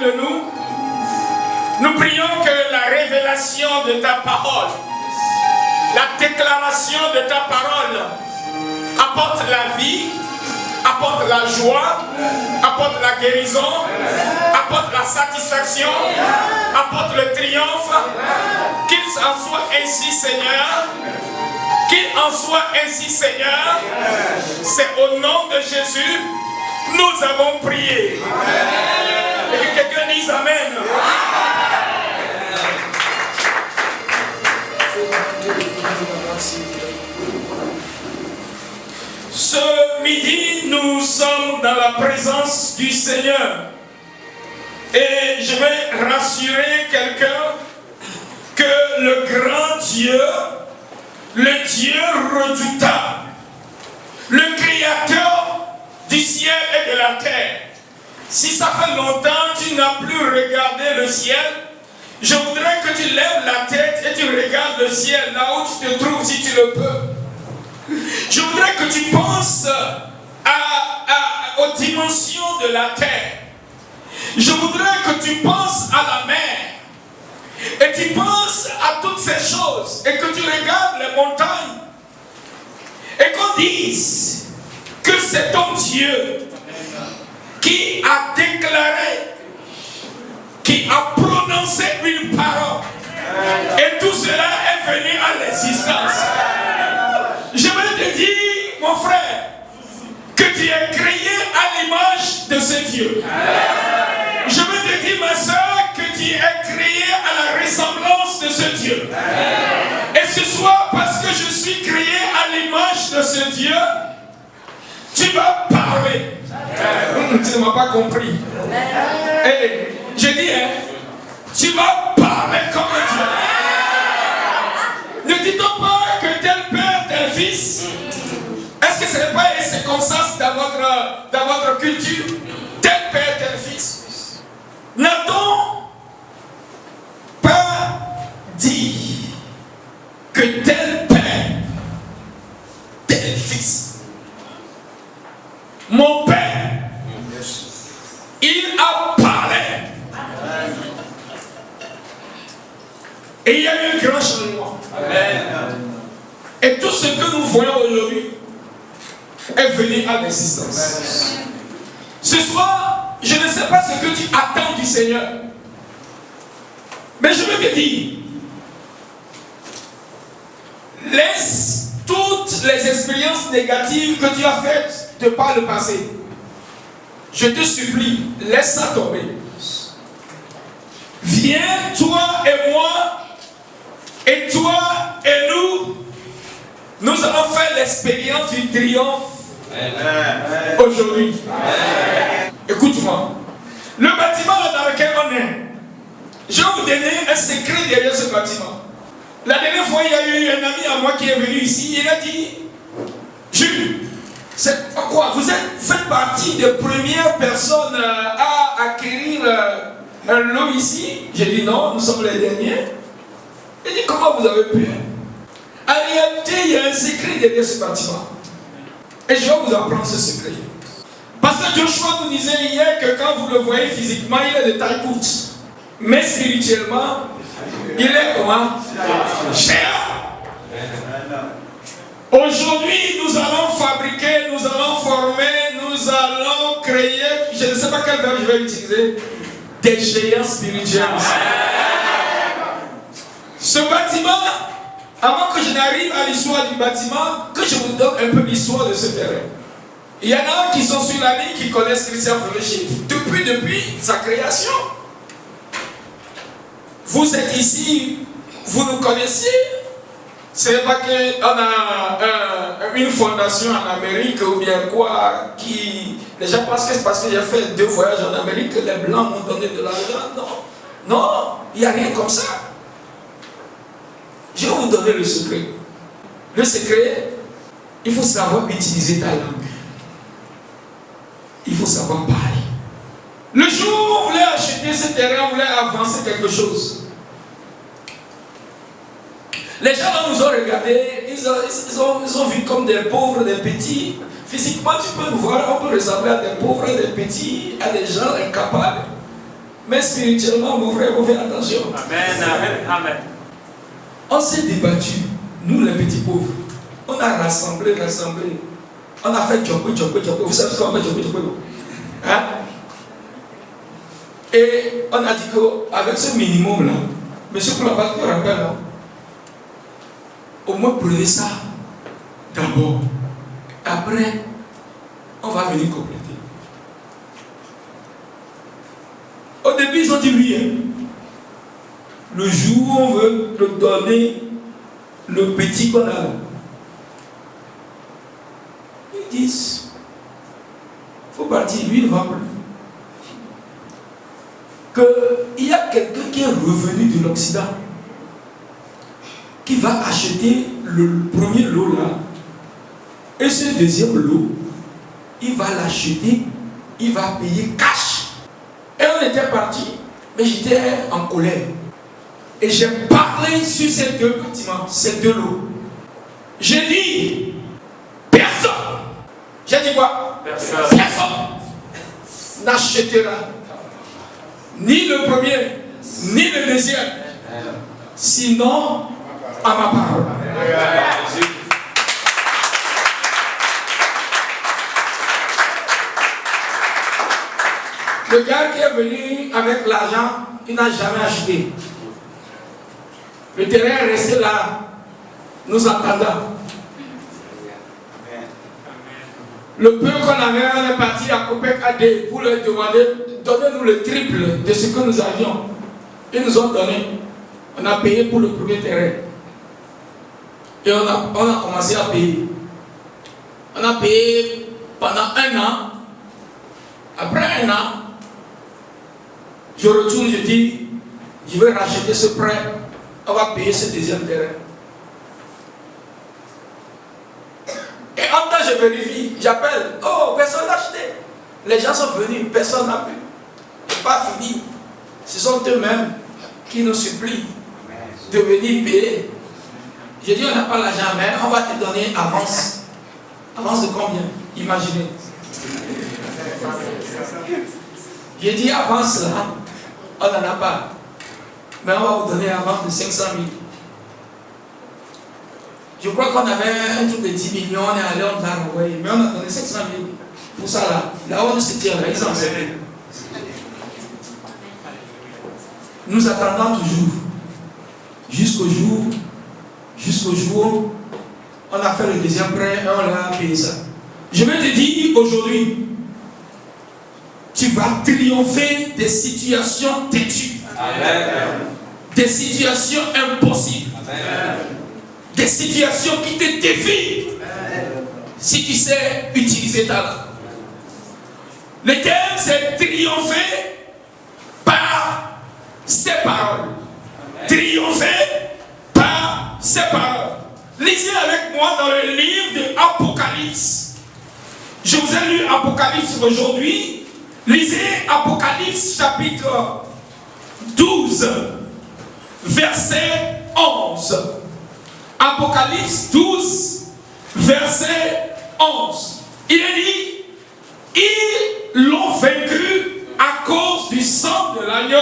de nous. Nous prions que la révélation de ta parole, la déclaration de ta parole apporte la vie, apporte la joie, apporte la guérison, apporte la satisfaction, apporte le triomphe. Qu'il en soit ainsi, Seigneur. Qu'il en soit ainsi, Seigneur. C'est au nom de Jésus nous avons prié. Et que quelqu'un dise Amen. Ce midi, nous sommes dans la présence du Seigneur. Et je vais rassurer quelqu'un que le grand Dieu, le Dieu redoutable, le Créateur du ciel et de la terre. Si ça fait longtemps que tu n'as plus regardé le ciel, je voudrais que tu lèves la tête et tu regardes le ciel là où tu te trouves si tu le peux. Je voudrais que tu penses aux dimensions de la terre. Je voudrais que tu penses à la mer. Et tu penses à toutes ces choses. Et que tu regardes les montagnes. Et qu'on dise que c'est ton Dieu qui a déclaré, qui a prononcé une parole. Et tout cela est venu à l'existence. Je vais te dire, mon frère, que tu es créé à l'image de ce Dieu. Je vais te dire, ma soeur, que tu es créé à la ressemblance de ce Dieu. Et ce soir, parce que je suis créé à l'image de ce Dieu, tu vas parler. Tu ne m'as pas compris. Et je dis, tu vas parler comme Dieu. Ne dit-on pas que tel père, tel fils? Est-ce que ce n'est pas une circonstance dans votre culture? Tel père, tel fils. N'a-t-on pas dit que tel père, tel fils? Mon père, il a parlé. Et il y a eu un grand changement. Et tout ce que nous voyons aujourd'hui est venu à l'existence. Ce soir, je ne sais pas ce que tu attends du Seigneur. Mais je veux te dire, laisse toutes les expériences négatives que tu as faites de par le passé. Je te supplie, laisse ça tomber. Viens, toi et moi, et toi et nous allons faire l'expérience du triomphe aujourd'hui. Écoute-moi. Le bâtiment dans lequel on est, je vais vous donner un secret derrière ce bâtiment. La dernière fois, il y a eu un ami à moi qui est venu ici, il a dit, Jules, c'est quoi? Vous faites partie des premières personnes à acquérir un lot ici? J'ai dit non, nous sommes les derniers. Il dit comment vous avez pu? En réalité, il y a un secret derrière ce bâtiment. Et je vais vous apprendre ce secret. Pasteur Joshua nous disait hier que quand vous le voyez physiquement, il est de taille courte. Mais spirituellement, il est comment? Cher. Aujourd'hui, nous allons fabriquer, nous allons former, nous allons créer, je ne sais pas quel verbe je vais utiliser, des géants spirituels. Ce bâtiment, avant que je n'arrive à l'histoire du bâtiment, que je vous donne un peu l'histoire de ce terrain. Il y en a qui sont sur la ligne qui connaissent Christian Fellowship depuis sa création. Vous êtes ici, vous nous connaissez. C'est pas qu'on a une fondation en Amérique ou bien quoi qui... Les gens pensent que c'est parce que j'ai fait 2 voyages en Amérique que les Blancs m'ont donné de l'argent. Non, non, il n'y a rien comme ça. Je vais vous donner le secret. Le secret, il faut savoir utiliser ta langue. Il faut savoir parler. Le jour où on voulait acheter ce terrain, on voulait avancer quelque chose. Les gens là nous ont regardé, ils ont vu comme des pauvres, des petits. Physiquement, tu peux nous voir, on peut ressembler à des pauvres, des petits, à des gens incapables. Mais spirituellement, mon frère, il faut faire attention. Amen. On s'est débattu, nous les petits pauvres. On a rassemblé. On a fait tchopé. Vous savez ce qu'on a fait tchopé? Hein? Et on a dit qu'avec ce minimum-là, monsieur Koulabak te rappelle, hein? Au moins prenez ça d'abord. Après, on va venir compléter. Au début, ils ont dit oui. Hein. Le jour où on veut te donner le petit qu'on a là, ils disent, il faut partir, lui il ne va plus. Qu'il y a quelqu'un qui est revenu de l'Occident, qui va acheter le premier lot là, et ce deuxième lot, il va l'acheter, il va payer cash. Et on était parti, mais j'étais en colère. Et j'ai parlé sur ces deux bâtiments, ces deux lots. J'ai dit, personne. J'ai dit quoi? Personne n'achètera ni le premier, ni le deuxième, sinon à ma parole. Le gars qui est venu avec l'argent, il n'a jamais acheté. Le terrain est resté là, nous attendons. Le peu qu'on avait, on est parti à Copec AD pour leur demander, donnez-nous le triple de ce que nous avions. Ils nous ont donné. On a payé pour le premier terrain. Et on a commencé à payer. On a payé pendant 1 an. Après 1 an, je retourne, je dis, je vais racheter ce prêt. On va payer ce deuxième terrain. Et en temps, je vérifie, j'appelle. Oh, personne n'a acheté. Les gens sont venus, personne n'a pu. Et pas fini. Ce sont eux-mêmes qui nous supplient de venir payer. J'ai dit, on n'a pas l'argent, mais on va te donner avance. Avance de combien? Imaginez. J'ai dit, avance là, on n'en a pas. Mais on va vous donner avance de 500 000. Je crois qu'on avait un truc de 10 millions, on est allé, on l'a renvoyé. Mais on a donné 500 000 pour ça là. Là où on se tient là, ils en savent. Nous attendons toujours. Jusqu'au jour, on a fait le deuxième prêt et on l'a payé ça. Je vais te dire aujourd'hui, tu vas triompher des situations têtues. Amen. Des situations impossibles. Amen. Des situations qui te défient. Amen. Si tu sais utiliser ta langue. Le thème, c'est triompher par ses paroles. Amen. Triompher par ses paroles. Lisez avec moi dans le livre de Apocalypse. Je vous ai lu Apocalypse aujourd'hui. Lisez Apocalypse chapitre 12, verset 11. Apocalypse 12, verset 11. Il est dit, ils l'ont vaincu à cause du sang de l'agneau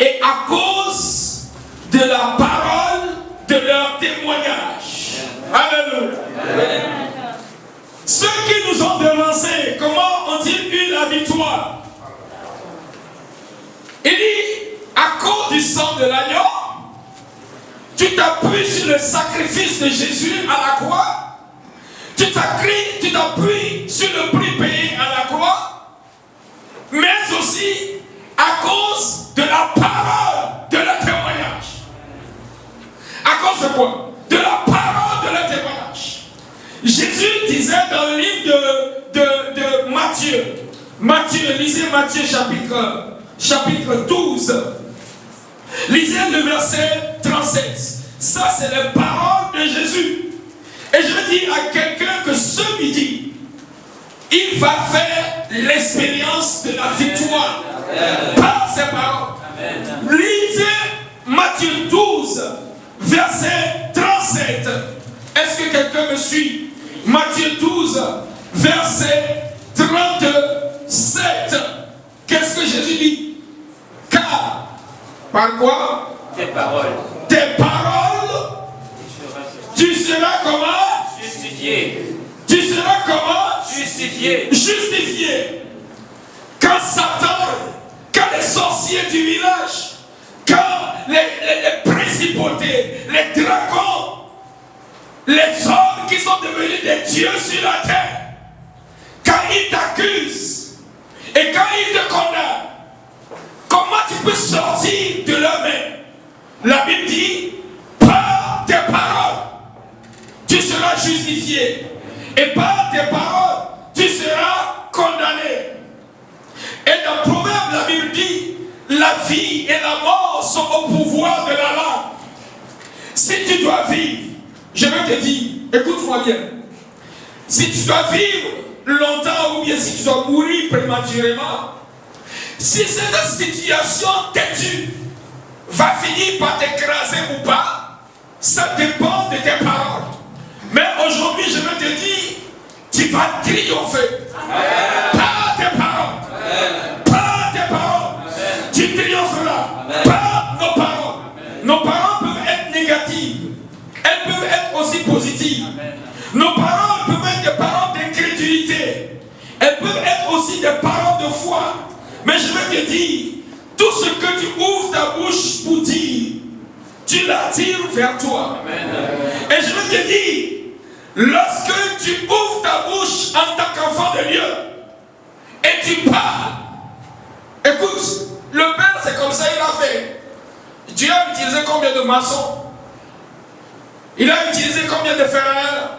et à cause de la parole de leur témoignage. Alléluia. Amen. Ceux qui nous ont devancés, comment ont-ils eu la victoire? Il dit, à cause du sang de l'agneau, tu t'appuies sur le sacrifice de Jésus à la croix, tu t'appuies sur le prix payé à la croix, mais aussi à cause de la parole de leur témoignage. À cause de quoi? De la parole de leur témoignage. Jésus disait dans le livre de Matthieu, lisez Matthieu chapitre 12, lisez le verset 37. Ça, c'est les paroles de Jésus. Et je veux dire à quelqu'un que ce midi, il va faire l'expérience de la victoire par ses paroles. Lisez Matthieu 12, verset 37. Est-ce que quelqu'un me suit? Matthieu 12, verset 37. Qu'est-ce que Jésus dit? Par quoi? Tes paroles. Tes paroles. Tu seras comment? Justifié. Tu seras comment? Justifié. Justifié. Quand Satan, quand les sorciers du village, quand les principautés, les dragons, les hommes qui sont devenus des dieux sur la terre, quand ils t'accusent et quand ils te condamnent, comment tu peux sortir de leur main? La Bible dit, par tes paroles, tu seras justifié. Et par tes paroles, tu seras condamné. Et dans Proverbe, la Bible dit, la vie et la mort sont au pouvoir de la langue. Si tu dois vivre, je vais te dire, écoute-moi bien, si tu dois vivre longtemps ou bien si tu dois mourir prématurément, si cette situation têtue va finir par t'écraser ou pas, ça dépend de tes paroles. Mais aujourd'hui, je vais te dire, tu vas triompher. Par tes paroles. Par tes paroles. Tu triompheras. Par nos paroles. Nos paroles peuvent être négatives. Elles peuvent être aussi positives. Nos paroles peuvent être des paroles d'incrédulité. Elles peuvent être aussi des paroles de foi. Mais je vais te dire, tout ce que tu ouvres ta bouche pour dire, tu l'attires vers toi. Et je vais te dire, lorsque tu ouvres ta bouche en tant qu'enfant de Dieu et tu parles, écoute, le Père c'est comme ça il a fait. Dieu a utilisé combien de maçons? Il a utilisé combien de ferrailleurs?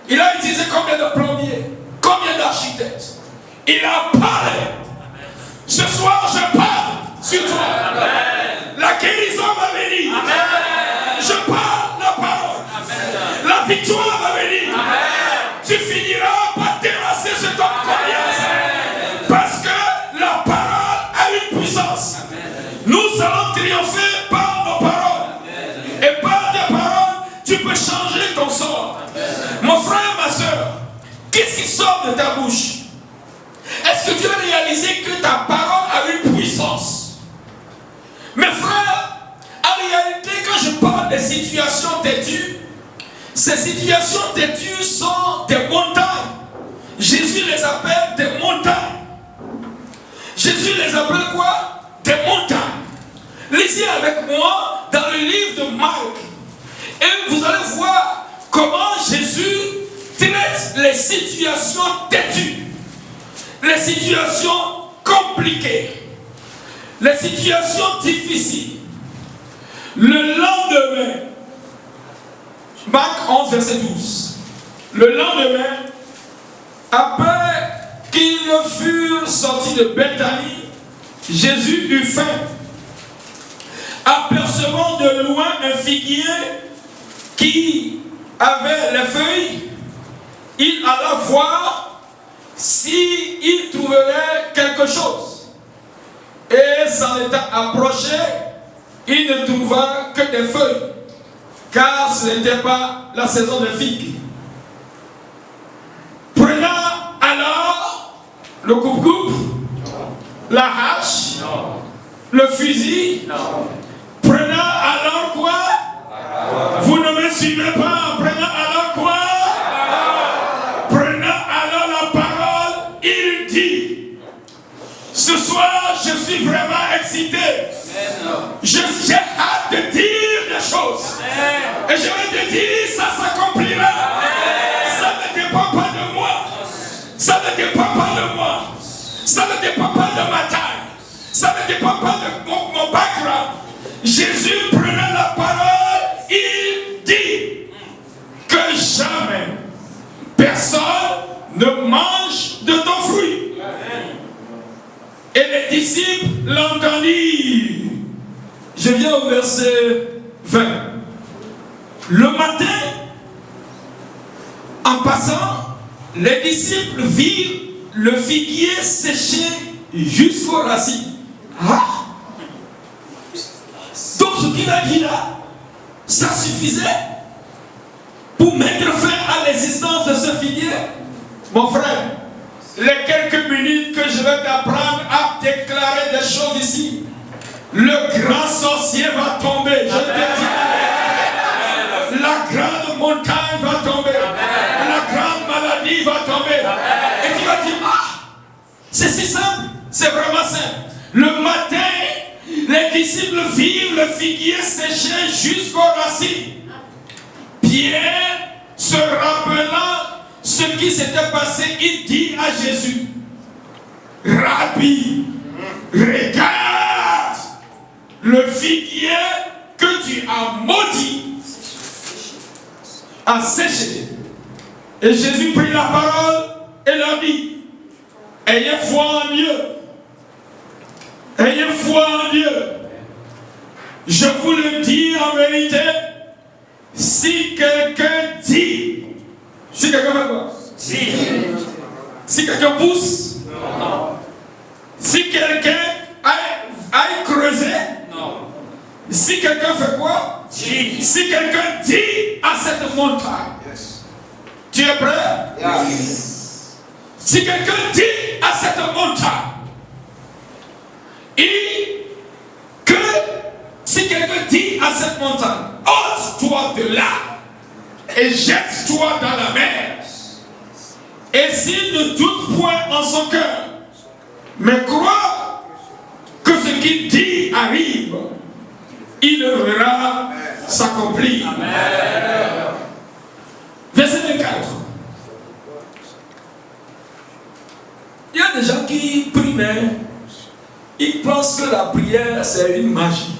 Il a utilisé combien de plombiers? Combien d'architectes? Il a parlé. Ce soir je parle sur toi. Amen. La guérison va venir. Amen. Je parle la parole. Amen. La victoire va venir. Amen. Tu finiras par terrasser cet homme coriace. Parce que la parole a une puissance. Amen. Nous allons triompher par nos paroles. Amen. Et par tes paroles, tu peux changer ton sort. Amen. Mon frère, ma soeur, qu'est-ce qui sort de ta bouche? Est-ce que tu as réalisé que ta parole a une puissance? Mes frères, en réalité, quand je parle des situations têtues, ces situations têtues sont des montagnes. Jésus les appelle des montagnes. Jésus les appelle quoi? Des montagnes. Lisez avec moi dans le livre de Marc. Et vous allez voir comment Jésus traite les situations têtues. Les situations compliquées, les situations difficiles. Le lendemain, Marc 11, verset 12. Le lendemain, après qu'ils furent sortis de Bethanie, Jésus eut faim. Apercevant de loin un figuier qui avait les feuilles, il alla voir s'il trouverait quelque chose. Et s'en étant approché, il ne trouva que des feuilles, car ce n'était pas la saison des figues. Prenant alors le coupe-coupe, la hache, le fusil, prenant alors quoi? Vous ne me suivez pas. Prenant alors quoi? Ce soir, je suis vraiment excité. J'ai hâte de dire des choses. Et je vais te dire, ça s'accomplira. Ça ne dépend pas de moi. Ça ne dépend pas de moi. Ça ne dépend pas de ma taille. Ça ne dépend pas de mon background. Jésus prenait la parole, il dit que jamais personne ne mange de ton fruit. Et les disciples l'entendirent. Je viens au verset 20. Le matin, en passant, les disciples virent le figuier séché jusqu'aux racines. Ah! Donc ce qu'il a dit là, ça suffisait pour mettre fin à l'existence de ce figuier. Mon frère, les quelques minutes que je vais t'apprendre à déclarer des choses ici, Le grand sorcier va tomber. Je te dis. La grande montagne va tomber. La grande maladie va tomber. Et tu vas dire, ah, c'est si simple. C'est vraiment simple. Le matin, les disciples virent le figuier séché jusqu'aux racines. Pierre, se rappelant ce qui s'était passé, il dit à Jésus, Rabbi, regarde le figuier que tu as maudit a séché. Et Jésus prit la parole et leur dit, ayez foi en Dieu. Ayez foi en Dieu. Je vous le dis en vérité, si quelqu'un dit, si quelqu'un fait quoi? Si quelqu'un pousse, non. Si quelqu'un aille creuser, non. Si quelqu'un fait quoi? Si quelqu'un dit à cette montagne, yes. Tu es prêt? Yes. Si quelqu'un dit à cette montagne, et que si quelqu'un dit à cette montagne, ôte-toi de là et jette-toi dans la mer, et s'il ne doute point en son cœur, mais croit que ce qu'il dit arrive, il le verra s'accomplir. Verset 24. Il y a des gens qui prient, mais ils pensent que la prière c'est une magie.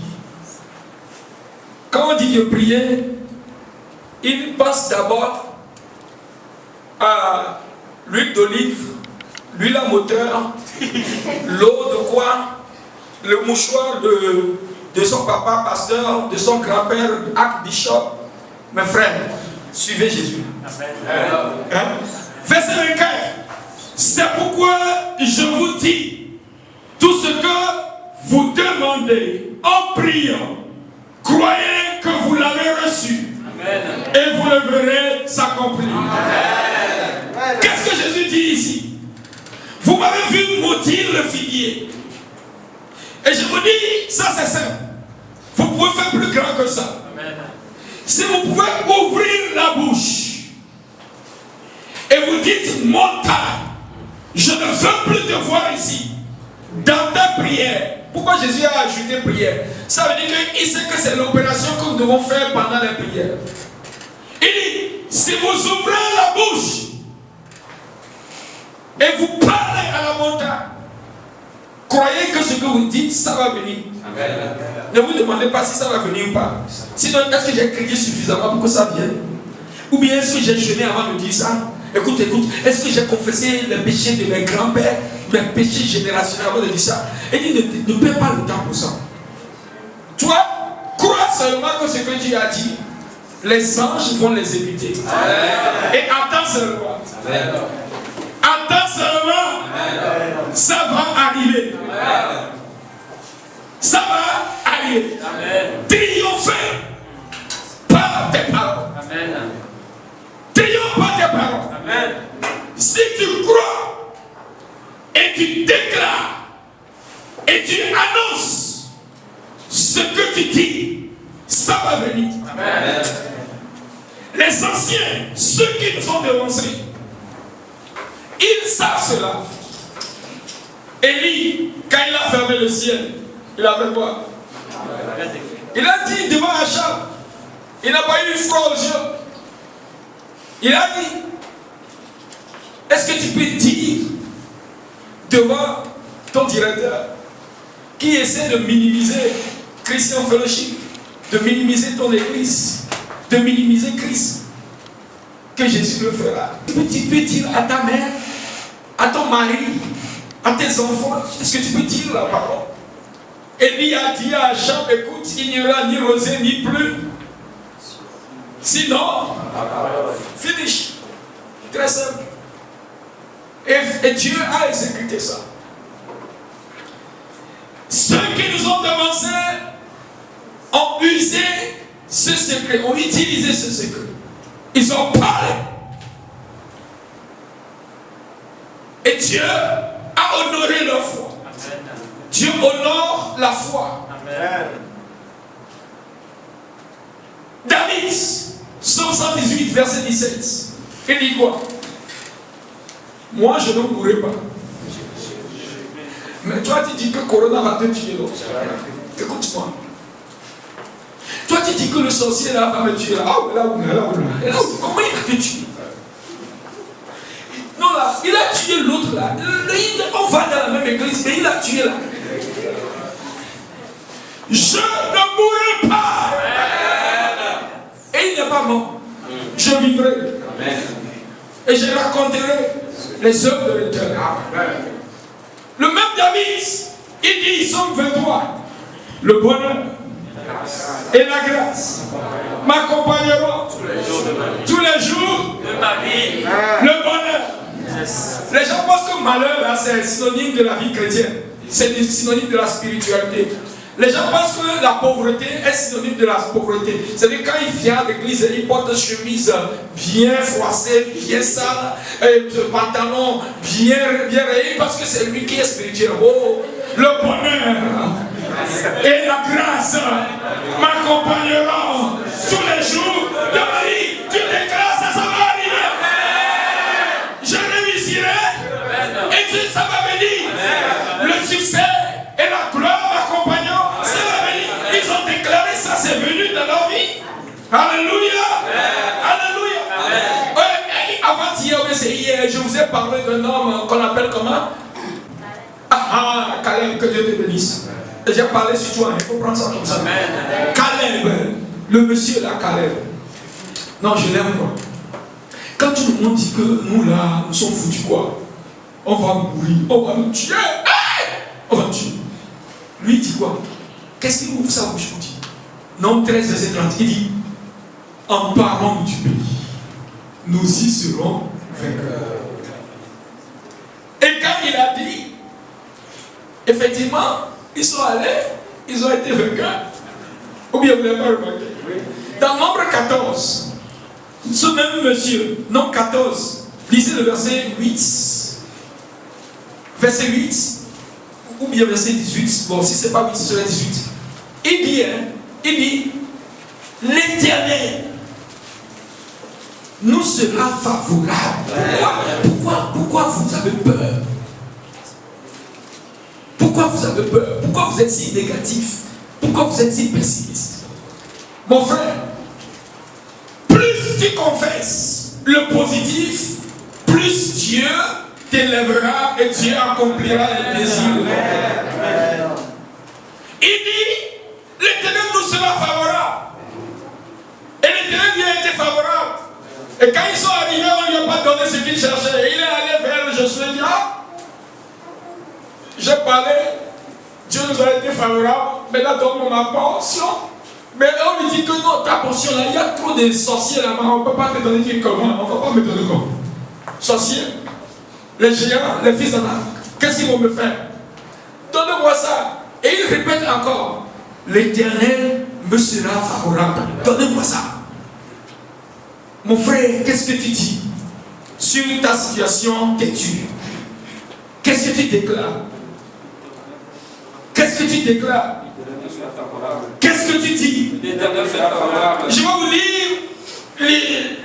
Quand on dit de prier, ils pensent d'abord à l'huile d'olive, l'huile à moteur, l'eau de quoi, le mouchoir de son papa pasteur, de son grand-père archbishop. Mes frères, suivez Jésus. Hein? Verset 24. C'est pourquoi je vous dis, tout ce que vous demandez en priant, croyez que vous l'avez reçu. Amen. Et vous le verrez s'accomplir. Qu'est-ce que Jésus dit ici? Vous m'avez vu maudire le figuier. Et je vous dis, ça c'est simple. Vous pouvez faire plus grand que ça. Amen. Si vous pouvez ouvrir la bouche et vous dites, montagne, je ne veux plus te voir ici. Dans ta prière, pourquoi Jésus a ajouté prière? Ça veut dire qu'il sait que c'est l'opération que nous devons faire pendant la prière. Il dit, si vous ouvrez la bouche et vous parlez à la montagne, croyez que ce que vous dites, ça va venir. Amen. Ne vous demandez pas si ça va venir ou pas. Sinon, est-ce que j'ai crié suffisamment pour que ça vienne? Ou bien est-ce que j'ai jeûné avant de dire ça? Écoute, est-ce que j'ai confessé les péchés de mes grands-pères, mes péchés générationnels avant de dire ça? Et il ne perds pas le temps pour ça. Toi, crois seulement que ce que tu as dit, les anges vont les éviter. Amen. Et attends seulement. Amen. Attends seulement. Amen. Ça va arriver. Amen. Ça va arriver. Amen. Triompher par tes paroles. Amen. Triomphe par tes paroles. Amen. Si tu crois et tu déclares et tu annonces ce que tu dis, ça va venir. Amen. Les anciens, ceux qui nous ont dénoncés, ils savent cela. Élie, quand il a fermé le ciel, il avait quoi? Il a dit devant Achab, il n'a pas eu froid aux yeux. Il a dit, est-ce que tu peux dire devant ton directeur qui essaie de minimiser Christian Fellowship, de minimiser ton église, de minimiser Christ, que Jésus le fera? Tu peux dire à ta mère, à ton mari, à tes enfants, est-ce que tu peux dire la parole? Élie a dit à Achab, écoute, il n'y aura ni rosée ni pluie. Sinon, finish. Très simple. Et Dieu a exécuté ça. Ceux qui nous ont devancés ont usé ce secret, ont utilisé ce secret. Ils ont parlé. Et Dieu a honoré leur foi. Amen. Dieu honore la foi. Amen. David, Psaume 118, verset 17. Il dit quoi? Moi, je ne mourrai pas. Mais toi, tu dis que Corona va te tuer. Écoute-moi. Toi, tu dis que le sorcier là va me tuer. Comment il va te tuer? Non, là, il a tué l'autre là. On va dans la même église, mais il a tué là. Je ne mourrai pas. Et il n'est pas mort. Je vivrai. Et je raconterai les œuvres de l'Éternel. Le même David, il dit, Psaume 23, le bonheur et la grâce m'accompagneront tous les jours de ma vie. Le bonheur. Les gens pensent que malheur, là, c'est synonyme de la vie chrétienne. C'est synonyme de la spiritualité. Les gens pensent que la pauvreté est synonyme de la pauvreté. C'est-à-dire quand il vient à l'église, il porte une chemise bien froissée, bien sale, un pantalon bien rayé, parce que c'est lui qui est spirituel. Oh, le bonheur et la grâce m'accompagneront tous les jours de ma vie. Tu déclares ça, ça va arriver. Je réussirai et ça va venir. Le succès et la gloire m'accompagneront. Ça va venir. Ils ont déclaré ça, c'est venu dans leur vie. Alléluia. Alléluia. Avant-hier, c'est hier, je vous ai parlé d'un homme qu'on appelle comment? Caleb, que Dieu te bénisse. J'ai parlé sur toi, il faut prendre ça comme ça. Caleb, le monsieur là, Caleb. Non, je l'aime quoi. Quand tout le monde dit que nous là, nous sommes foutus quoi, on va mourir, on va nous tuer, on va tuer. Lui il dit quoi? Qu'est-ce qu'il ouvre sa bouche pour dire? Nombre 13, verset 30, il dit, en parlant du pays, nous y serons vainqueurs. Et quand il a dit, effectivement, ils sont allés, ils ont été vainqueurs. Ou bien vous n'avez pas remarqué? Dans Nombre 14, ce même monsieur, Nombre 14, lisez le verset 8. Verset 8, ou bien verset 18. Bon, si ce n'est pas 8, ce serait 18. Il dit, l'Éternel nous sera favorable. Pourquoi vous avez peur? Pourquoi vous avez peur? Pourquoi vous êtes si négatif? Pourquoi vous êtes si pessimiste? Mon frère, plus tu confesses le positif, plus Dieu t'élèvera et Dieu accomplira les désirs de ton cœur. Il dit, l'Éternel nous sera favorable. Et l'Éternel lui a été favorable. Et quand ils sont arrivés, on ne lui a pas donné ce qu'il cherchait. Et il est allé vers Josué et dit, j'ai parlé, Dieu nous a été favorable, maintenant donne-moi ma portion. Mais on lui dit que non, ta portion là, il y a trop de sorciers là-bas, on ne peut pas te donner comment? On ne va pas me donner comment? Sorciers, les géants, les fils d'Anak, qu'est-ce qu'ils vont me faire? Donne-moi ça. Et il répète encore, l'Éternel me sera favorable. Donnez-moi ça. Mon frère, qu'est-ce que tu dis sur ta situation têtue? Qu'est-ce que tu déclares? Qu'est-ce que tu déclares? Qu'est-ce que tu dis? Je vais vous lire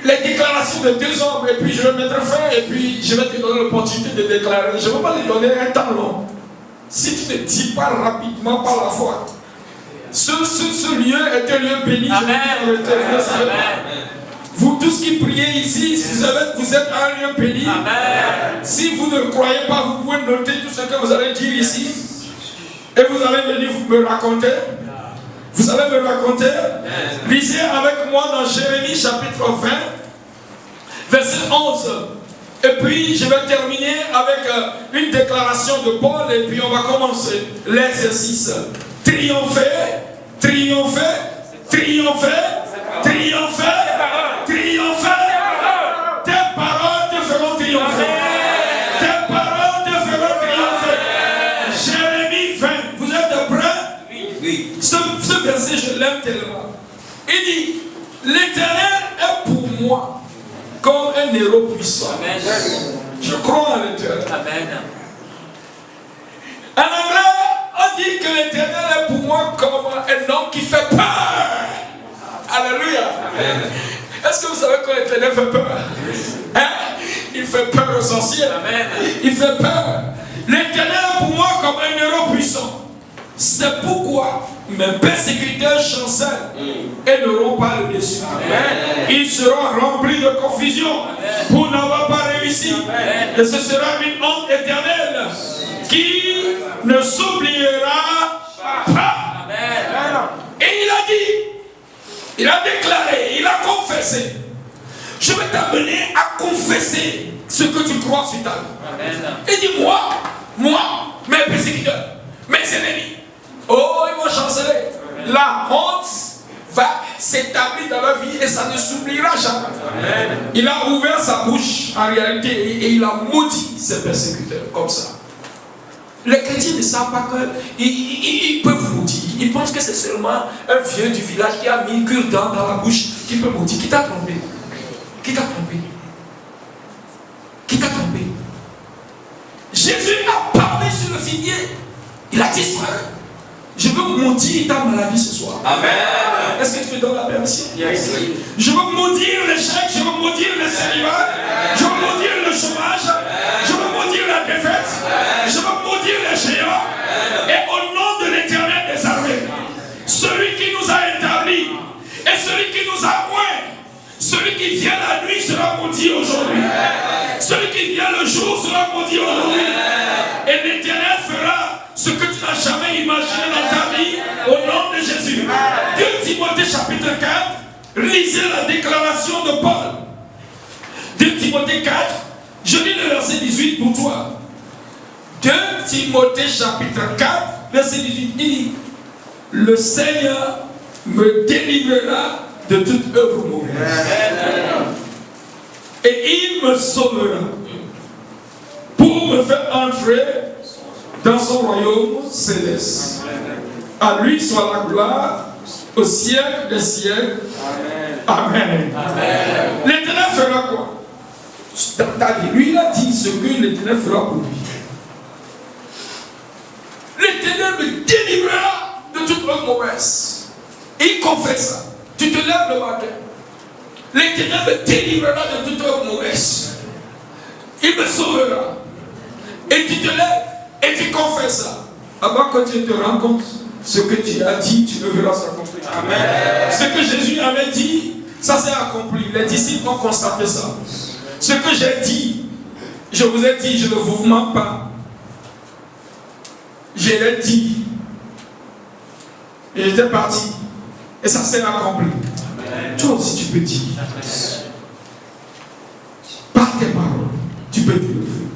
les déclarations de deux hommes et puis je vais mettre fin et puis je vais te donner l'opportunité de déclarer. Je ne vais pas te donner un temps long. Si tu ne dis pas rapidement par la foi, ce lieu est un lieu béni. Amen. Vous tous qui priez ici, vous êtes un lieu béni. Amen. Si vous ne croyez pas, vous pouvez noter tout ce que vous allez dire ici. Et vous allez venir me raconter. Vous allez me raconter. Lisez avec moi dans Jérémie chapitre 20, verset 11. Et puis je vais terminer avec une déclaration de Paul. Et puis on va commencer l'exercice. Triompher, triompher, triompher, triompher, triompher. Tes paroles te feront triompher. Tes paroles te feront triompher. Jérémie 20. Vous êtes prêts? Oui. Ce verset, je l'aime tellement. Il dit, l'Éternel est pour moi comme un héros puissant. Amen. Je crois en l'Éternel. Amen. En anglais, on dit que l'Éternel est pour moi comme Est-ce que vous savez que l'Éternel fait peur? Hein? Il fait peur aux anciens. Il fait peur. L'Éternel est pour moi comme un héros puissant. C'est pourquoi mes persécuteurs chancellent et n'auront pas le dessus. Ils seront remplis de confusion pour n'avoir pas réussi. Et ce sera une honte éternelle qui ne s'oubliera pas. Et il a dit, il a déclaré, il a confessé. Je vais t'amener à confesser ce que tu crois sur ta vie. Et dis moi, mes persécuteurs, mes ennemis, oh, ils vont chanceler. La honte va s'établir dans leur vie et ça ne s'oubliera jamais. Il a ouvert sa bouche en réalité et il a maudit ses persécuteurs comme ça. Les chrétiens ne savent pas qu'ils peuvent maudire. Ils pensent que c'est seulement un vieux du village qui a mis une cure-dent dans la bouche qui peut maudire. Qui t'a trompé? Qui t'a trompé? Qui t'a trompé? Jésus a parlé sur le figuier. Il a dit, frère, je veux maudire ta maladie ce soir. Amen. Est-ce que tu me donnes la permission? Yes. Je veux maudire l'échec, je veux maudire le célibat, je veux maudire le chômage, je veux maudire la défaite, je veux maudire les géants. Et au nom de l'Éternel des armées, celui qui nous a établis et celui qui nous a oints, celui qui vient la nuit sera maudit aujourd'hui. Celui qui vient le jour sera maudit aujourd'hui. Et l'Éternel fera ce que tu n'as jamais imaginé dans ta vie au nom de Jésus. 2 Timothée chapitre 4, lisez la déclaration de Paul. 2 Timothée 4, je lis le verset 18 pour toi. 2 Timothée chapitre 4, verset 18, il dit, le Seigneur me délivrera de toute œuvre mauvaise. Et il me sauvera pour me faire entrer dans son royaume céleste. À lui soit la gloire au siècle des siècles. Amen. Amen. L'Éternel fera quoi? Dans ta vie, lui il a dit ce que l'Éternel fera pour lui. L'Éternel me délivrera de toute œuvre mauvaise. Et il confesse ça. Tu te lèves le matin. L'Éternel me délivrera de toute œuvre mauvaise. Il me sauvera. Et tu te lèves et tu confesses ça. Avant que tu te rends compte, ce que tu as dit, tu le verras s'accomplir. Amen. Ce que Jésus avait dit, ça s'est accompli. Les disciples ont constaté ça. Ce que j'ai dit, je vous ai dit, je ne vous mens pas. Je l'ai dit. Et j'étais parti. Et ça s'est accompli. Amen. Toi aussi tu peux dire. Par tes paroles, tu peux dire le feu.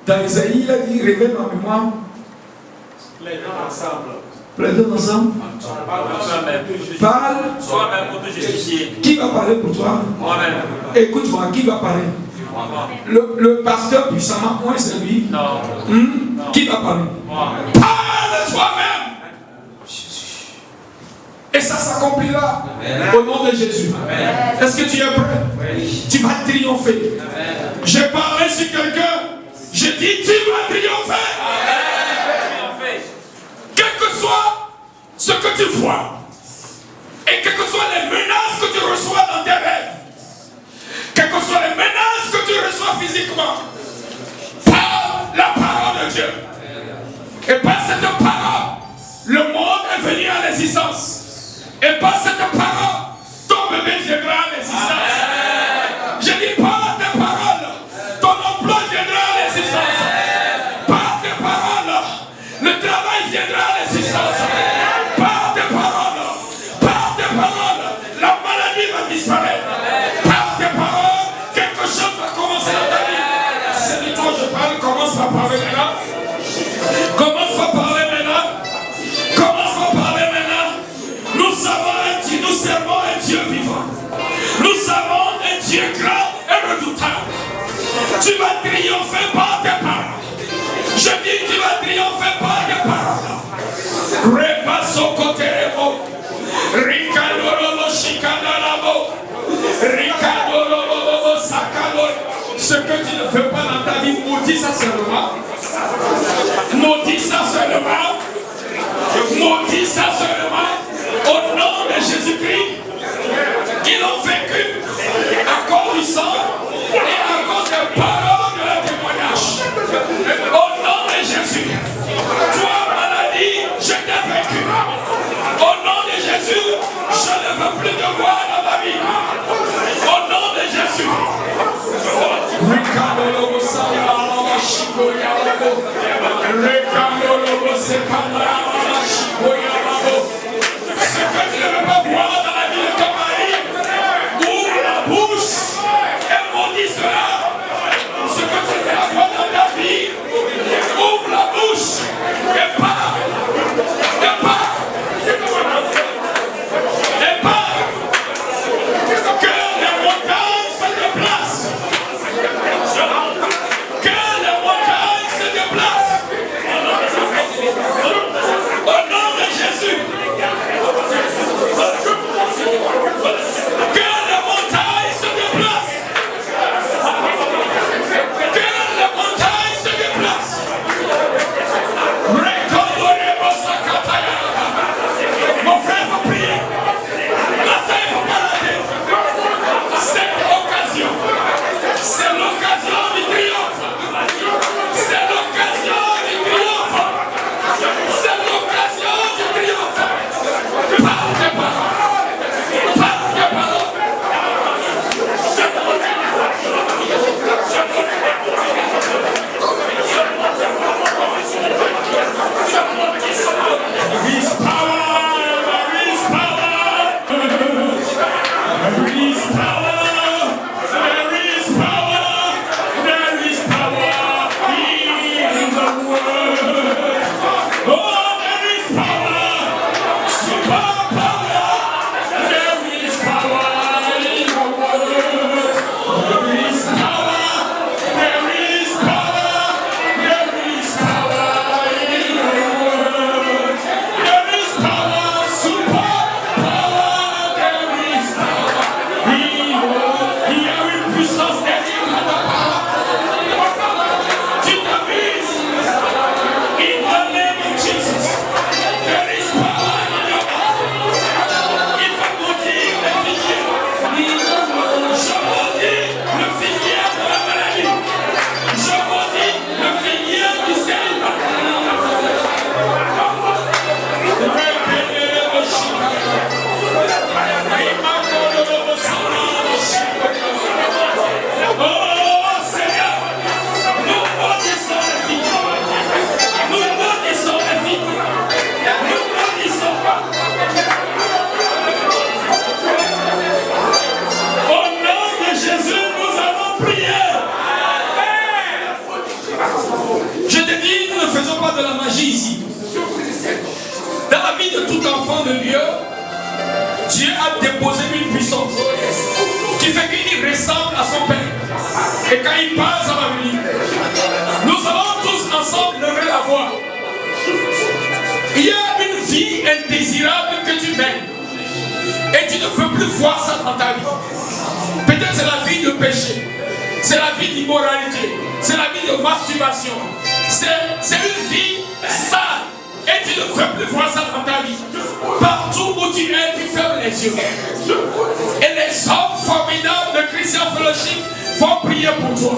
Dans Isaïe, il a dit, révèle ma mémoire. Plaidons ensemble. Plaidons ensemble. Parle. Soi-même pour te justifier. Qui va parler pour toi? Moi-même. Écoute-moi, qui va parler? Le pasteur puissamment, moi c'est lui. Non. Qui va parler? Moi. Parle toi-même. Et ça s'accomplira au nom de Jésus. Est-ce que tu es prêt? Oui. Tu vas triompher. J'ai parlé sur quelqu'un. Je dis, tu vas triompher. Amen. Quel que soit ce que tu vois, et quelles que soient les menaces que tu reçois dans tes rêves, quelles que soient les menaces que tu reçois physiquement, par la parole de Dieu. Et par cette parole, le monde est venu à l'existence. Et par cette parole, ton bébé viendra à l'existence. Je dis par tes paroles, ton emploi viendra à l'existence. Par tes paroles, le travail viendra à l'existence. Par tes paroles, la maladie va disparaître. Par tes paroles, quelque chose va commencer dans ta vie. C'est de toi je parle, commence par parler maintenant. Commence par parler maintenant. Commence par parler maintenant. Nous servons un Dieu vivant. Nous servons un Dieu grand et redoutable. Tu vas triompher par tes paroles. Je dis tu vas triompher par tes paroles. Repasso coteremo. Ricadoro chicanarabo. Ricadoro sacalo. Ce que tu ne fais pas dans ta vie, maudis ça seulement. Maudis ça seulement. Maudis ça seulement. Au nom de Jésus-Christ, ils ont vécu à cause du sang et à cause des paroles de leur témoignage. Au nom de Jésus, toi, maladie, je t'ai vaincu. Au nom de Jésus, je ne veux plus te voir dans ma vie. Au nom de Jésus. Ce que tu ne veux pas voir dans la vie de ton mari, ouvre la bouche et maudis cela. Ce que tu ne veux pas voir dans ta vie, ouvre la bouche et pars. Et pars. Et pars. Que les montagnes se déplacent. Que les montagnes se déplacent. Au nom de Jésus. Que les montagnes se déplacent. Que les montagnes se déplacent. Mon frère va prier. La scène ne faut pas rater. Cette occasion, c'est l'occasion du triomphe. C'est l'occasion du triomphe. C'est l'occasion du triomphe. Parle tes paroles. Parle tes paroles. There is power. There is power. There is power. There is power. There is power in the word. Oh, there is power. Super power. There is power in the word. There is power. There is power. There is power in the word. There is power. Super power. There is power in the word. Il y a une puissance terrible dans ta parole. Tu t'amuses. In the name of Jesus. There is power in your mouth. Il faut maudire le figuier. Je maudis le figuier de la maladie. Je maudis le figuier du célibat. Oh Seigneur, nous maudissons les figuiers. Nous maudissons les figuiers. Nous maudissons pas. Au nom de Jésus, nous allons prier. Je te dis, nous ne faisons pas de la magie ici. Dans la vie de tout enfant de Dieu, Dieu a déposé une puissance qui fait qu'il ressemble à son Père. Et quand il passe, ça va venir. Nous allons tous ensemble lever la voix. Il y a une vie indésirable que tu mènes. Et tu ne veux plus voir ça dans ta vie. Peut-être c'est la vie de péché. C'est la vie d'immoralité. C'est la vie de masturbation. C'est une vie sale. Et tu ne veux plus voir ça dans ta vie. Partout où tu es, tu fermes les yeux. Et les hommes formidables de Christian Fellowship vont prier pour toi.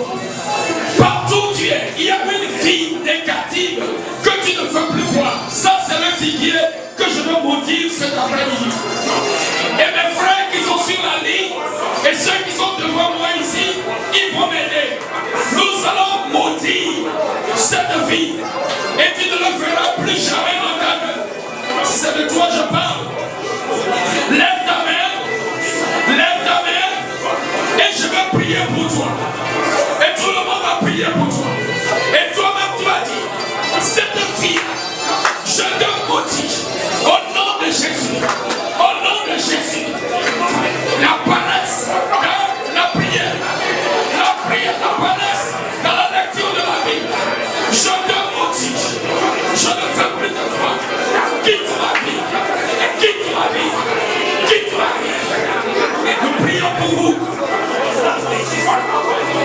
Partout où tu es, il y a une vie négative que tu ne veux plus voir. Ça, c'est le figuier que je veux maudire cet après-midi. Et mes frères qui sont sur la ligne, et ceux qui sont devant moi ici, ils vont m'aider. Nous allons maudire cette vie. Et tu ne le verras plus jamais dans ta vie. C'est de toi je parle. Lève ta main. Lève ta main. Et je vais prier pour toi. Et tout le monde va prier pour toi. Et toi-même tu vas dire, cette fille, je te maudis. Au nom de Jésus. Au nom de Jésus. La paresse dans la prière. La prière, la paresse dans la lecture de la Bible. Je te maudis. Je ne veux plus te voir. Quitte ma vie. Quitte ma vie. Quitte ma vie. Nous prions pour vous.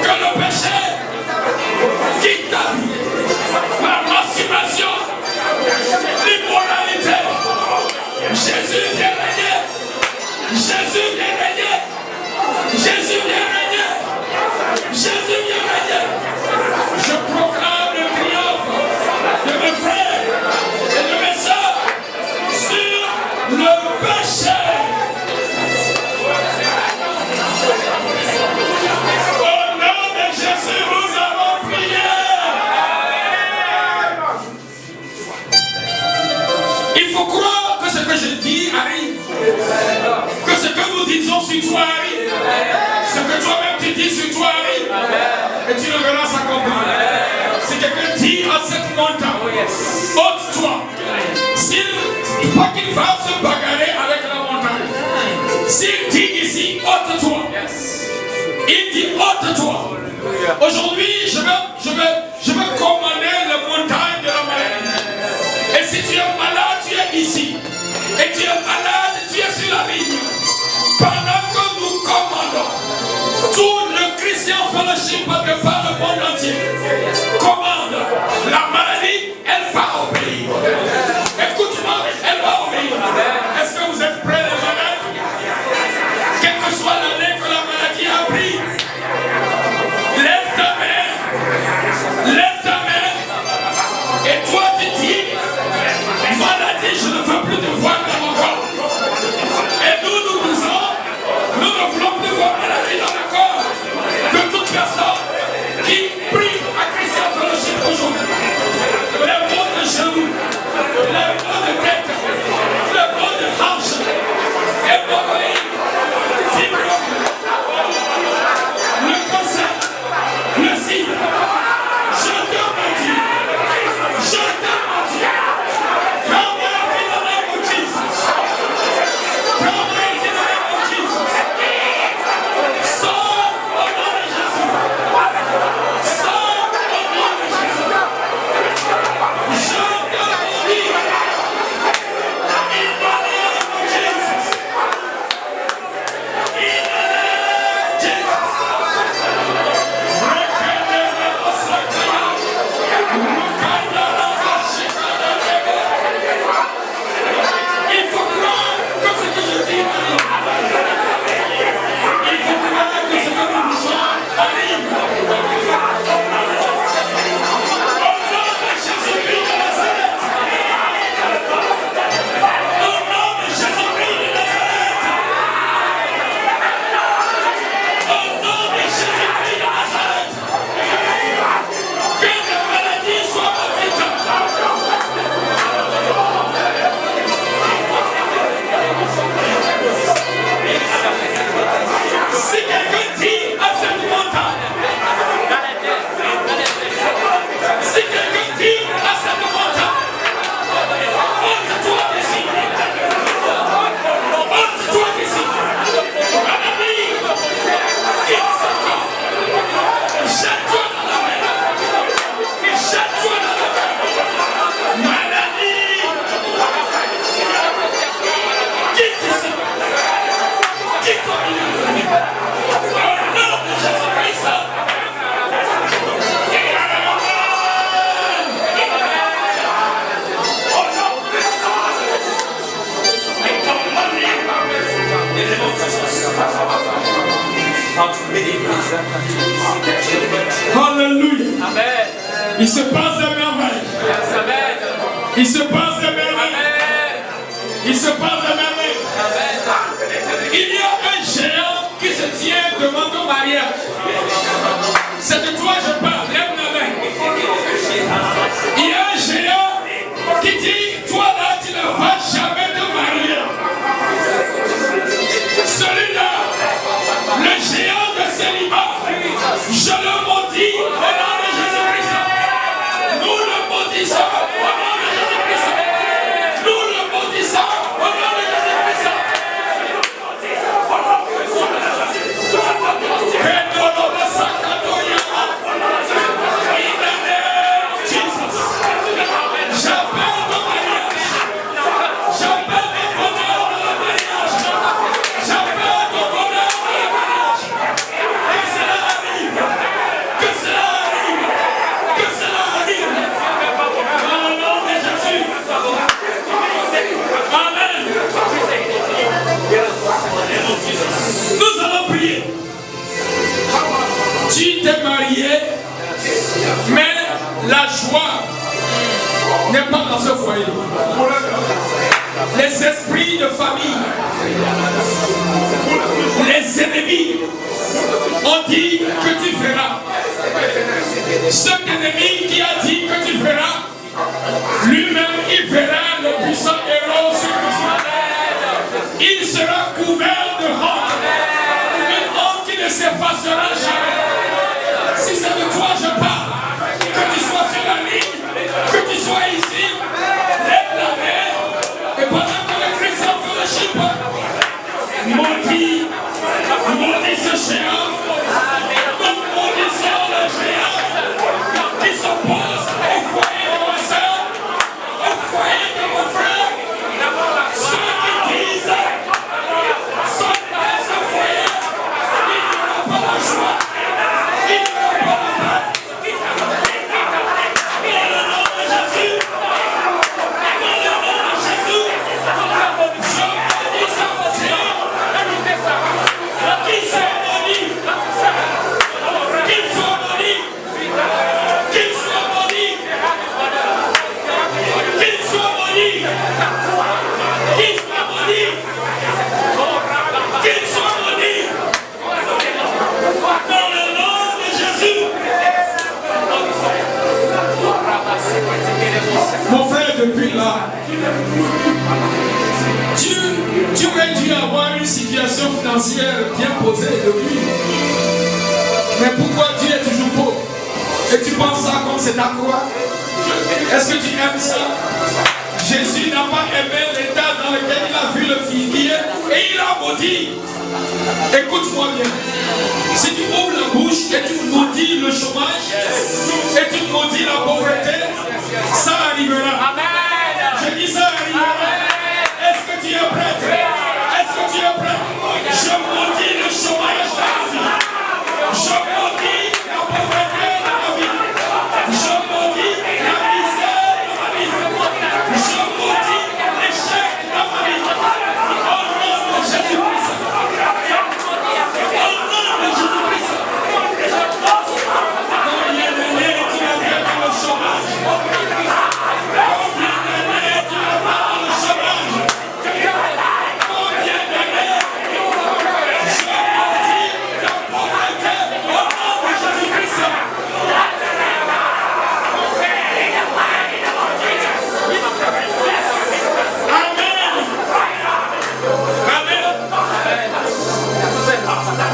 Que le péché quitte ta vie. La masturbation. L'immoralité. Jésus vient Ôte-toi. Pas qu'il va se bagarrer avec la montagne. S'il dit ici, ôte-toi. Il dit, ôte-toi. Aujourd'hui, je vais commander la montagne de la maladie. Et si tu es malade, tu es ici. Et tu es malade, tu es sur la ligne. Pendant que nous commandons, tout le Christian Fellowship de par le monde entier commande. La maladie, elle va obéir. Écoute-moi, elle va obéir. Est-ce que vous êtes prêts, les malades? Quelle que soit l'année que la maladie a pris, lève ta main. Lève ta main. Et toi, tu dis, maladie, je ne veux plus te voir dans mon corps. Et nous disons, nous ne voulons plus voir maladie dans le corps de toute personne qui prie à Christian Fellowship aujourd'hui. Les mots de genoux, les mots de tête, les mots de hanche, hémorroïdes, fibrome, le cancer, le sida. Je te maudis. Je te maudis. Come out in the name of Jesus. Come out in the name of Jesus. Sors au nom de Jésus. Sors au nom de Jésus. Je te maudis. In the name of Jesus. In the name of Il faut croire que ce que je dis arrive. Il faut croire que ce que nous disons arrive. Au nom de Jésus-Christ de Nazareth. Au nom de Jésus-Christ de Nazareth. Au nom de Jésus-Christ de Nazareth. Que la maladie soit maudite. Si quelqu'un dit à cette montagne, si quelqu'un dit à cette montagne, ôte-toi d'ici, ôte-toi d'ici, maladie, quitte ce corps, jette-toi dans la mer, jette-toi dans la mer, maladie, quitte ici, quitte au milieu de nous, au nom de Jésus-Christ. Alléluia. Amen. Il se passe des merveilles. Amen. Il se passe des merveilles. Amen. Il se passe des merveilles. Amen. Il y a un géant qui se tient devant ton mariage. C'est de toi je parle. Lève la main. Il y a un géant qui dit, toi là, tu ne vas jamais te marier. Celui-là, le géant de célibat, je le maudis au nom de Jésus-Christ. Nous le maudissons au nom de Jésus-Christ. Nous le maudissons au nom de Jésus-Christ. Nous allons prier. Tu t'es marié, mais la joie n'est pas dans ce foyer. Les esprits de famille, les ennemis ont dit que tu feras. Cet ennemi qui a dit que tu feras, lui-même il verra le puissant héros sur lui. Il sera couvert de honte. Une honte qui ne s'effacera jamais. Si c'est de toi je parle, que tu sois sur la ligne, que tu sois ici. Mon frère, depuis là, tu aurais dû avoir une situation financière bien posée depuis. Mais pourquoi tu es toujours pauvre? Et tu penses ça comme c'est ta croix? Est-ce que tu aimes ça? Jésus n'a pas aimé l'état dans lequel il a vu le figuier et il a maudit. Écoute-moi bien. Si tu ouvres la bouche et tu maudis le chômage et tu maudis la pauvreté, ça arrivera. Je dis ça arrivera. Est-ce que tu es prêt? Est-ce que tu es prêt? Je maudis le chômage dans ma vie. Je maudis la pauvreté dans ma vie. Je maudis la misère dans ma vie. Je maudis l'échec dans ma vie. Au nom de Jésus-Christ. Au nom de Jésus-Christ. Combien d'années tu as fait dans le chômage? Combien d'années tu as fait dans le chômage? Combien d'années? Je maudis la pauvreté au nom de Jésus-Christ.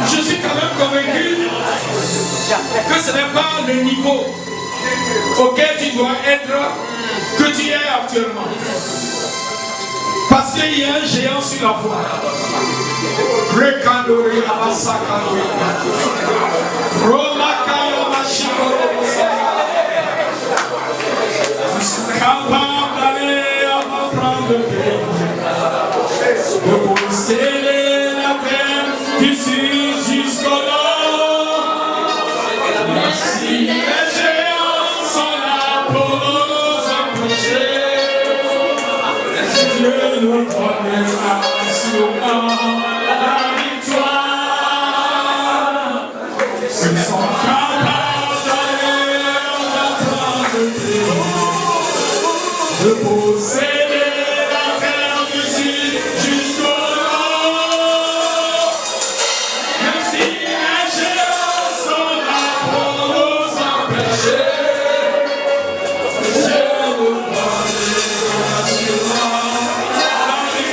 Je suis quand même convaincu que ce n'est pas le niveau auquel tu dois être que tu es actuellement. Parce qu'il y a un géant sur la voie. Capable d'aller apprendre le pays, de posséder la terre d'ici jusqu'au-là. Si les géants sont là pour nous empêcher, Dieu nous donnera sûrement la victoire. Ils sont capables d'aller apprendre le pays, de posséder la terre d'ici jusqu'au-là. Même si les géants sont là pour nous empêcher, Dieu nous donnera sûrement la victoire.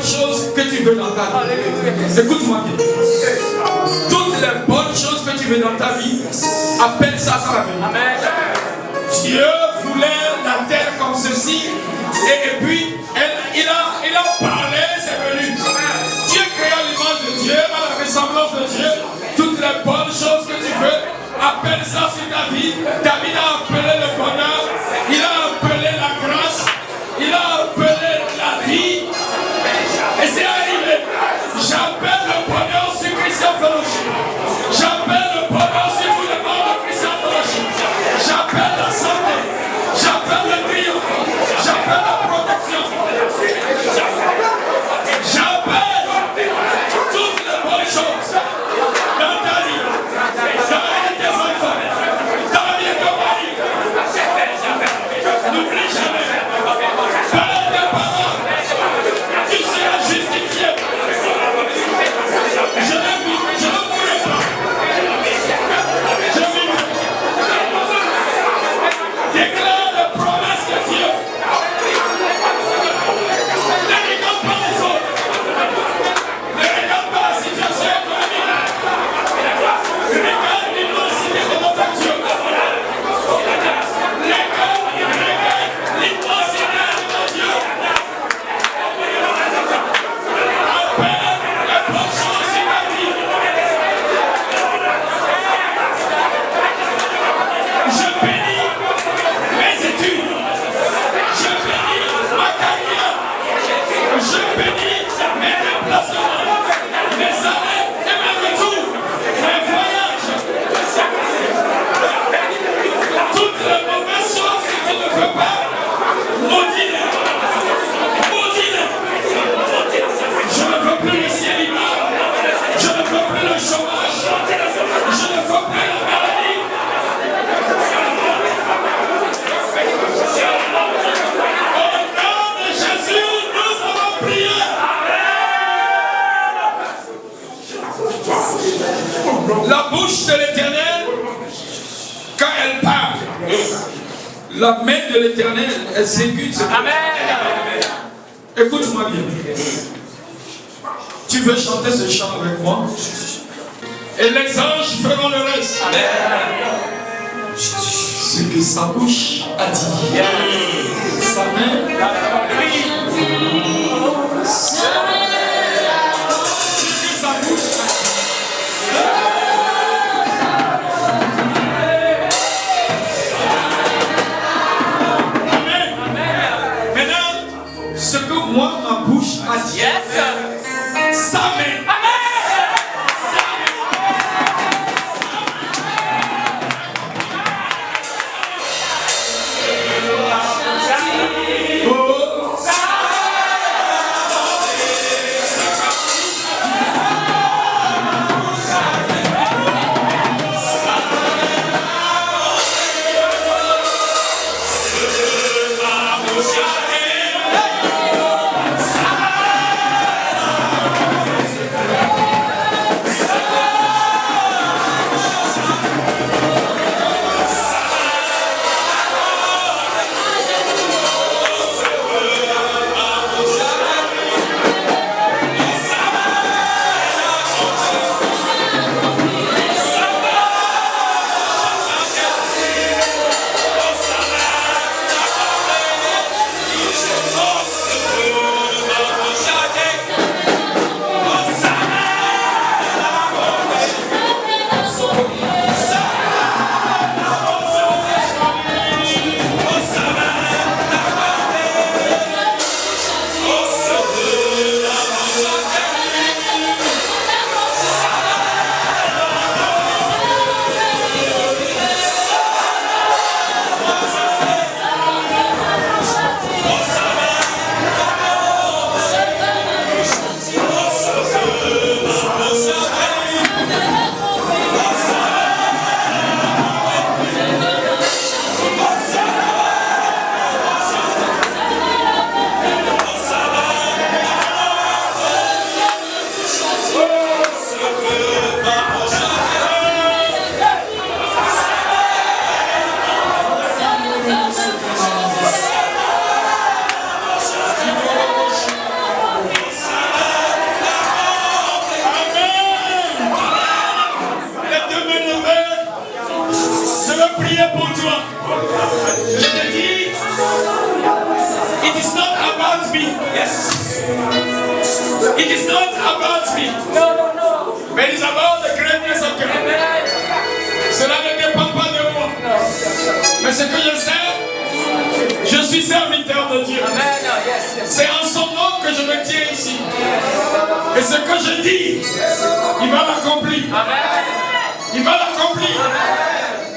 bonnes choses que tu veux dans ta vie. Écoute-moi bien. Toutes les bonnes choses que tu veux dans ta vie, appelle ça la vie. Amen. Dieu voulait la terre comme ceci, et puis il a parlé, c'est venu. Dieu créa l'image de Dieu, à la ressemblance de Dieu. Toutes les bonnes choses que tu veux, appelle ça sur ta vie. David a appelé le bonheur, il a appelé la grâce, il a appelé la vie. Et c'est arrivé. J'appelle le bonheur sur Christian Fellowship. J'appelle le bonheur sur tous les membres de Christian Fellowship. J'appelle la santé. J'appelle le triomphe. J'appelle la protection. J'appelle toutes les bonnes choses dans ta vie, dans la vie de tes enfants, dans la vie de ton mari. N'oublie jamais. Parle tes paroles. Tu seras justifié. Je ne mourrai pas. Je vivrai. Déclare les promesses de Dieu. Ne regarde pas les autres. Ne regarde pas la situation économique. Regarde l'immensité de notre Dieu. Regarde l'immensité de notre Dieu. Appelle les bonnes choses sur ta vie. Je bénis mes études. Je bénis ma carrière. Je bénis mes déplacements, mes arrêts et mes retours, mes voyages. Toutes les mauvaises choses que tu ne veux pas, maudis-les. Maudis-les. Je ne veux plus le célibat. Je ne veux plus le chômage. Je ne veux plus la maladie. Au nom de Jésus, nous avons prié. La bouche de l'Éternel, quand elle parle, la main de l'Éternel exécute ce Amen. Écoute-moi bien. Tu veux chanter ce chant avec moi? Et les anges feront le reste. Ce que sa bouche a dit. Sa main. Ce que sa bouche a dit. Amen. Maintenant, ce que moi, ma bouche a dit. Yes. Sa main. Oh, about me. Yes. It is not about me. No. But it is about the greatness of God. Amen. Cela ne dépend pas de moi. Mais ce que je sais, je suis serviteur de Dieu. Amen. Yes. C'est en son nom que je me tiens ici. Et ce que je dis, il va l'accomplir. Amen. Il va l'accomplir.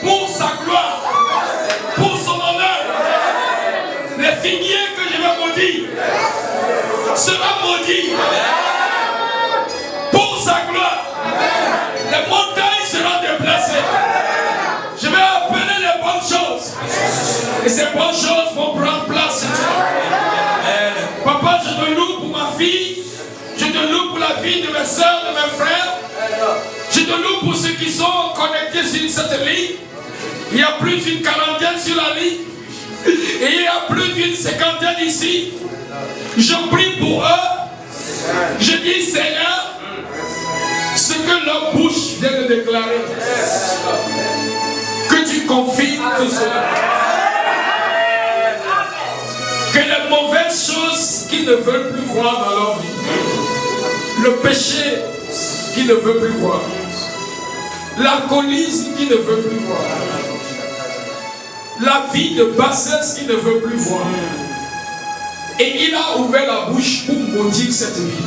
Pour sa gloire. Pour son honneur. Les figuiers que je vais maudire sera maudit. Pour sa gloire. Les montagnes seront déplacées. Je vais appeler les bonnes choses. Et ces bonnes choses vont prendre place chez toi. Papa, je te loue pour ma fille. Je te loue pour la vie de mes soeurs, de mes frères. Je te loue pour ceux qui sont connectés sur cette ligne. Il y a plus d'une quarantaine sur la ligne. Et il y a plus d'une cinquantaine ici. Je prie pour eux. Je dis, Seigneur, ce que leur bouche vient de déclarer, que tu confirmes tout cela. Que les mauvaises choses qu'ils ne veulent plus voir dans leur vie, le péché qu'ils ne veulent plus voir, l'alcoolisme qu'ils ne veulent plus voir, la vie de bassesse qu'ils ne veulent plus voir. Et il a ouvert la bouche pour maudire cette vie.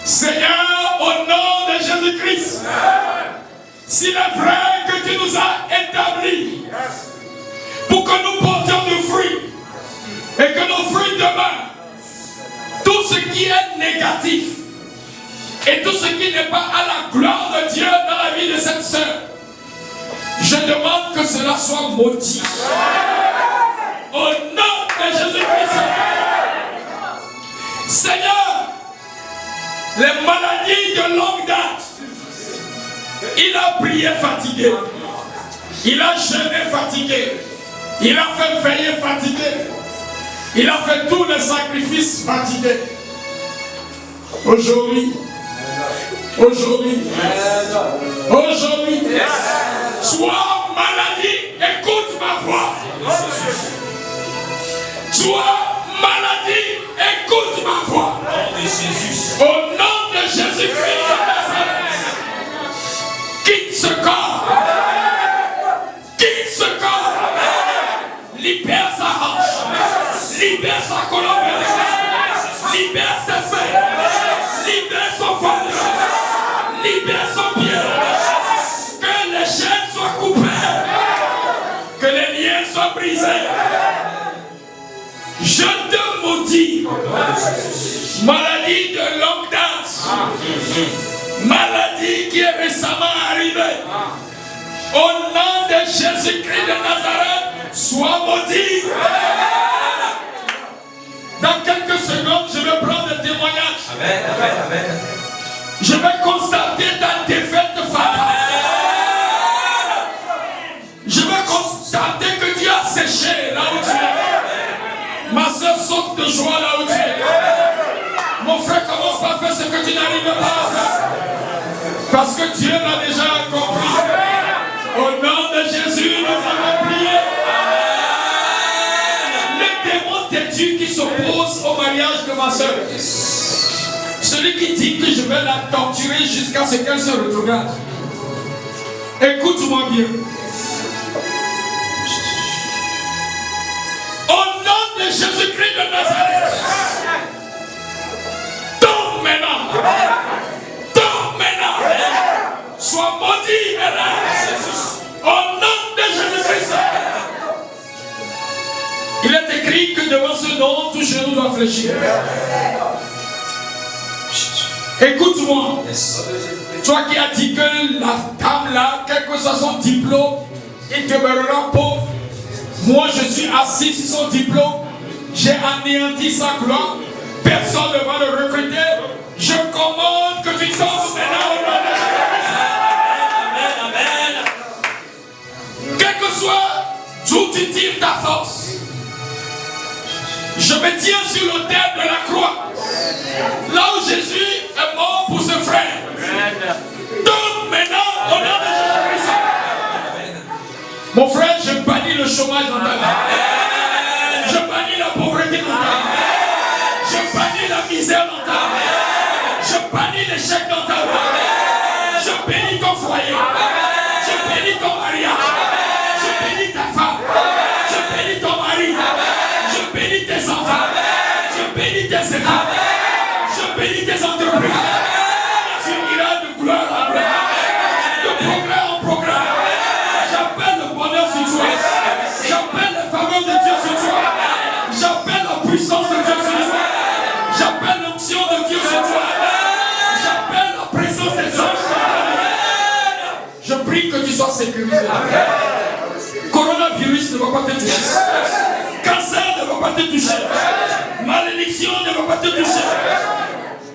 Seigneur, au nom de Jésus-Christ, s'il est vrai que tu nous as établis pour que nous portions du fruit et que nos fruits demeurent, tout ce qui est négatif et tout ce qui n'est pas à la gloire de Dieu dans la vie de cette sœur, je demande que cela soit maudit. Au nom de Jésus-Christ. Seigneur, les maladies de longue date, il a prié fatigué, il a jeûné fatigué, il a fait veiller fatigué, il a fait tous les sacrifices fatigués. Aujourd'hui, sois maladie, écoute ma voix. Sois maladie, écoute ma voix. Au nom de Jésus-Christ de Nazareth, quitte ce corps. Quitte ce corps. Libère sa hanche. Libère sa colonne. Libère ses seins. Libère son ventre. Libère son pied. Que les chaînes soient coupées. Que les liens soient brisés. Je te maudis. Maladie de longue date. Maladie qui est récemment arrivée. Au nom de Jésus-Christ de Nazareth, sois maudit. Dans quelques secondes, je vais prendre des témoignages. Amen. Je vais constater ta défaite fatale. Je vais constater que tu as séché là où tu es. Ma soeur saute de joie là où tu es. Mon frère commence par faire ce que tu n'arrives pas à faire. Parce que Dieu l'a déjà accompli. Au nom de Jésus, nous avons prié. Les démons têtus qui s'opposent au mariage de ma soeur. Celui qui dit que je vais la torturer jusqu'à ce qu'elle se retrograde. Écoute-moi bien. Au nom de Jésus-Christ de Nazareth, tombe maintenant. Tombe maintenant. Sois maudit maintenant. Au nom de Jésus-Christ. Il est écrit que devant ce nom, tout genou doit fléchir. Écoute-moi. Toi qui as dit que la dame là, quel que soit son diplôme, il demeurera pauvre. Moi je suis assis sur son diplôme. J'ai anéanti sa gloire. Personne ne va le recruter. Je commande que tu tombes maintenant au nom de Jésus. Amen. Quel que soit d'où tu tires ta force, je me tiens sur l'autel de la croix. Là où Jésus est mort pour ce frère. Donc maintenant, au nom de Jésus-Christ. Mon frère, je bannis le chômage dans ta vie. Je bannis la pauvreté dans ta vie. bénis tes efforts. Je bénis tes entreprises. Tu iras de gloire en gloire, de progrès en progrès. J'appelle le bonheur sur toi. J'appelle la faveur de Dieu sur toi. J'appelle la puissance de Dieu sur toi. J'appelle l'onction de Dieu sur toi. J'appelle la présence des anges. Je prie que tu sois sécurisé. Coronavirus ne va pas te toucher. Cancer ne va pas te toucher. Malédiction ne va pas te toucher.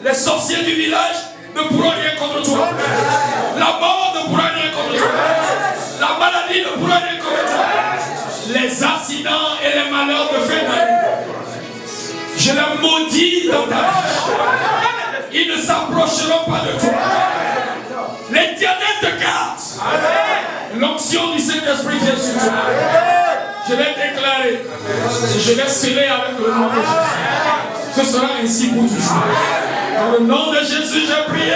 Les sorciers du village ne pourront rien contre toi. La mort ne pourra rien contre toi. La maladie ne pourra rien contre toi. Les accidents et les malheurs de fin d'année, je les maudis dans ta vie. Ils ne s'approcheront pas de toi. L'Éternel te garde. L'onction du Saint-Esprit vient sur toi. Je vais déclarer, je vais sceller avec le nom de Jésus. Ce sera ainsi pour toujours. Dans le nom de Jésus, j'ai prié.